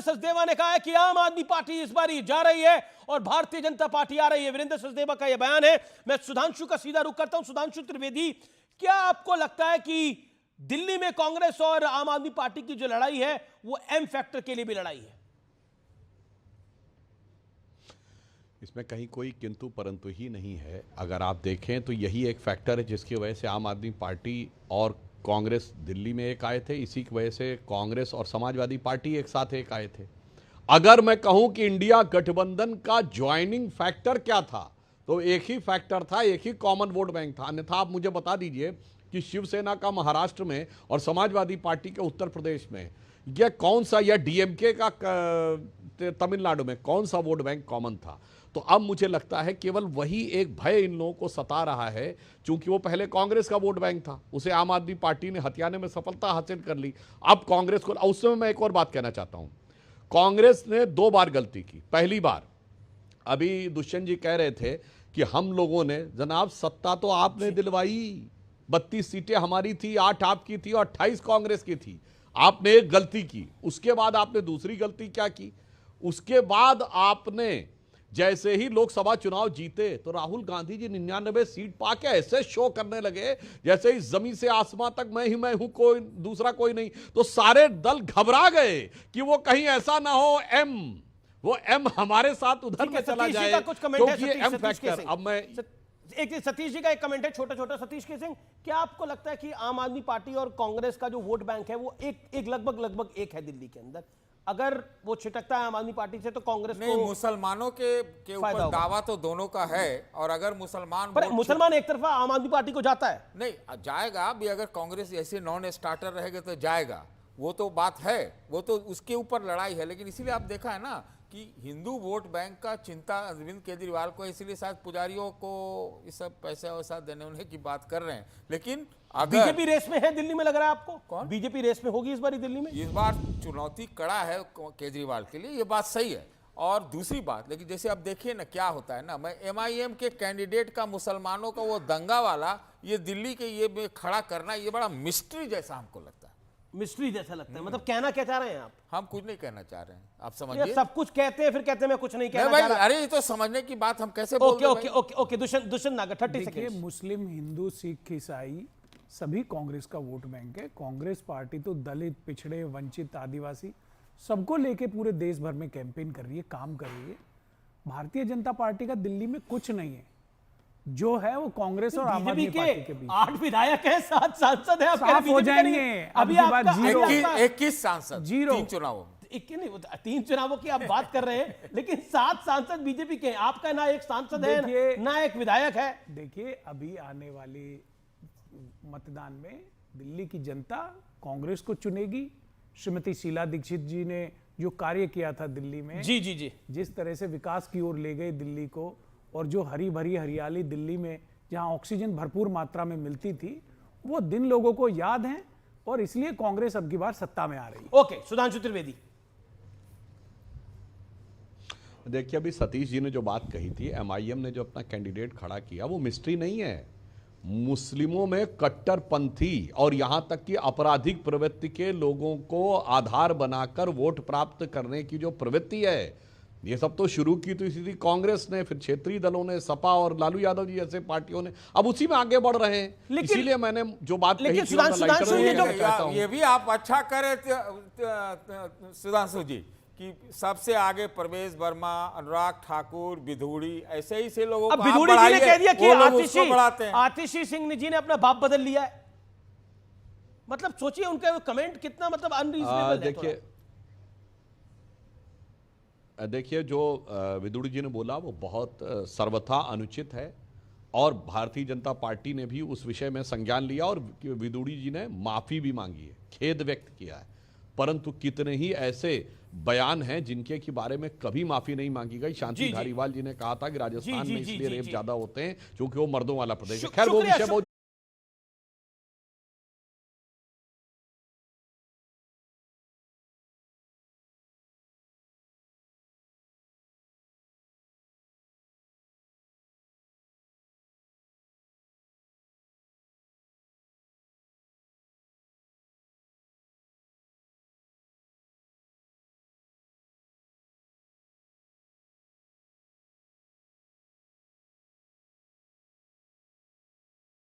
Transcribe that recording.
सचदेवा ने कहा है कि आम आदमी पार्टी इस बार जा रही है और भारतीय जनता पार्टी आ रही है। वीरेंद्र सचदेवा का यह बयान है। मैं सुधांशु का सीधा रुख करता हूं। सुधांशु त्रिवेदी, क्या आपको लगता है कि दिल्ली में कांग्रेस और आम आदमी पार्टी की जो लड़ाई है वो एम फैक्टर के लिए भी लड़ाई है? इसमें कहीं कोई किंतु परंतु ही नहीं है। अगर आप देखें तो यही एक फैक्टर है जिसकी वजह से आम आदमी पार्टी और कांग्रेस दिल्ली में एक आए थे। इसी की वजह से कांग्रेस और समाजवादी पार्टी एक साथ एक आए थे। अगर मैं कहूं कि इंडिया गठबंधन का ज्वाइनिंग फैक्टर क्या था, तो एक ही फैक्टर था, एक ही कॉमन वोट बैंक था। अन्यथा आप मुझे बता दीजिए कि शिवसेना का महाराष्ट्र में और समाजवादी पार्टी के उत्तर प्रदेश में यह कौन सा, या डीएमके का तमिलनाडु में कौन सा वोट बैंक कॉमन था। तो अब मुझे लगता है केवल वही एक भय इन लोगों को सता रहा है, क्योंकि वो पहले कांग्रेस का वोट बैंक था, उसे आम आदमी पार्टी ने हथियाने में सफलता हासिल कर ली। अब कांग्रेस को, उस समय मैं एक और बात कहना चाहता हूं, कांग्रेस ने 2 बार गलती की। पहली बार, अभी दुष्यंत जी कह रहे थे कि हम लोगों ने, जनाब सत्ता तो आपने दिलवाई, 32 सीटें हमारी थी, 8 आपकी थी और 28 कांग्रेस की थी। आपने एक गलती की, उसके बाद आपने दूसरी गलती क्या की, उसके बाद आपने जैसे ही लोकसभा चुनाव जीते तो राहुल गांधी जी 99 सीट पाके ऐसे शो करने लगे जैसे इस जमीन से आसमां तक मैं ही मैं हूं, कोई दूसरा कोई नहीं। तो सारे दल घबरा गए कि वो कहीं ऐसा ना हो वो एम हमारे साथ उधर में चला जाए, क्योंकि एम फैक्टर। अब मैं एक सतीश जी का एक कमेंट है, छोटा छोटा। सतीश के सिंह, क्या आपको लगता है कि आम आदमी पार्टी और कांग्रेस का जो वोट बैंक है वो एक लगभग एक है दिल्ली के अंदर? अगर वो छिटकता है आम आदमी पार्टी से तो कांग्रेस नहीं, मुसलमानों के ऊपर दावा तो दोनों का है। और अगर मुसलमान एक तरफा आम आदमी पार्टी को जाता है, नहीं जाएगा भी। अगर कांग्रेस ऐसे नॉन स्टार्टर रहेगा तो जाएगा, वो तो बात है, वो तो उसके ऊपर लड़ाई है। लेकिन इसीलिए आप देखा है ना कि हिंदू वोट बैंक का चिंता अरविंद केजरीवाल को, इसलिए शायद पुजारियों को इस सब पैसा वैसा देने उन्हें की बात कर रहे हैं। लेकिन अगर बीजेपी रेस में है दिल्ली में, लग रहा है आपको? कौन बीजेपी रेस में होगी इस बार दिल्ली में? इस बार चुनौती कड़ा है केजरीवाल के लिए, ये बात सही है। और दूसरी बात, लेकिन जैसे अब देखिए ना क्या होता है ना, मैं एमआईएम के कैंडिडेट का मुसलमानों का वो दंगा वाला ये दिल्ली के ये खड़ा करना, ये बड़ा मिस्ट्री जैसा हमको लगता है। मिस्ट्री जैसा लगता है? मतलब कहना क्या चाह रहे हैं आप? हम कुछ नहीं कहना चाह रहे हैं, आप समझिए। सब कुछ कहते हैं फिर कहते हैं मैं कुछ नहीं कहना भाई, चाह रहा। अरे ये तो समझने की बात, हम कैसे बोल रहे हैं? ओके दुष्यंत नागर 30 सेकंड। मुस्लिम, हिंदू, सिख, ईसाई सभी कांग्रेस का वोट बैंक है। कांग्रेस पार्टी तो दलित, पिछड़े, वंचित, आदिवासी सबको लेके पूरे देश भर में कैंपेन कर रही है, काम कर रही है। भारतीय जनता पार्टी का दिल्ली में कुछ नहीं है, जो है वो कांग्रेस और आम आदमी पार्टी के बीच। 8 विधायक हैं, 7 सांसद हैं, साफ हो जाएंगे। अभी आपका 21 सांसद 0 3 चुनावों, 3 चुनावों की आप बात कर रहे हैं, लेकिन 7 सांसद बीजेपी के हैं। आपका ना एक सांसद है ना एक विधायक है। देखिए, अभी आने वाले मतदान में दिल्ली की जनता कांग्रेस को चुनेगी। श्रीमती शीला दीक्षित जी ने जो कार्य किया था दिल्ली में, जी, जिस तरह से विकास की ओर ले गए दिल्ली को, और जो हरी भरी हरियाली दिल्ली में जहां ऑक्सीजन भरपूर मात्रा में मिलती थी, वो दिन लोगों को याद है, और इसलिए कांग्रेस अब की बार सत्ता में आ रही है। ओके, सुधांशु त्रिवेदी। देखिए, अभी सतीश जी ने जो बात कही थी, एमआईएम ने जो अपना कैंडिडेट खड़ा किया, वो मिस्ट्री नहीं है। मुस्लिमों में कट्टरपंथी और यहां तक कि आपराधिक प्रवृत्ति के लोगों को आधार बनाकर वोट प्राप्त करने की जो प्रवृत्ति है, ये सब तो शुरू की तो इसी कांग्रेस ने, फिर क्षेत्रीय दलों ने, सपा और लालू यादव जी जैसे पार्टियों ने, अब उसी में आगे बढ़ रहे हैं। इसीलिए मैंने जो बात कही थी, ये भी आप अच्छा करे सुधांशु जी कि सबसे आगे प्रवेश वर्मा, अनुराग ठाकुर, विधूड़ी, ऐसे ही से लोगों को विधूड़ी जी ने कह दिया कि आतिशी सिंह जी ने अपना बाप बदल लिया है। मतलब सोचिए उनका कमेंट कितना मतलब अनरीजनेबल है। देखिए, जो विदुड़ी जी ने बोला वो बहुत सर्वथा अनुचित है, और भारतीय जनता पार्टी ने भी उस विषय में संज्ञान लिया और विदुड़ी जी ने माफी भी मांगी है, खेद व्यक्त किया है। परंतु कितने ही ऐसे बयान हैं जिनके के बारे में कभी माफी नहीं मांगी गई। शांति धारीवाल जी ने कहा था कि राजस्थान में इसलिए रेप ज्यादा होते हैं क्योंकि वो मर्दों वाला प्रदेश है। खैर, वो विषय बहुत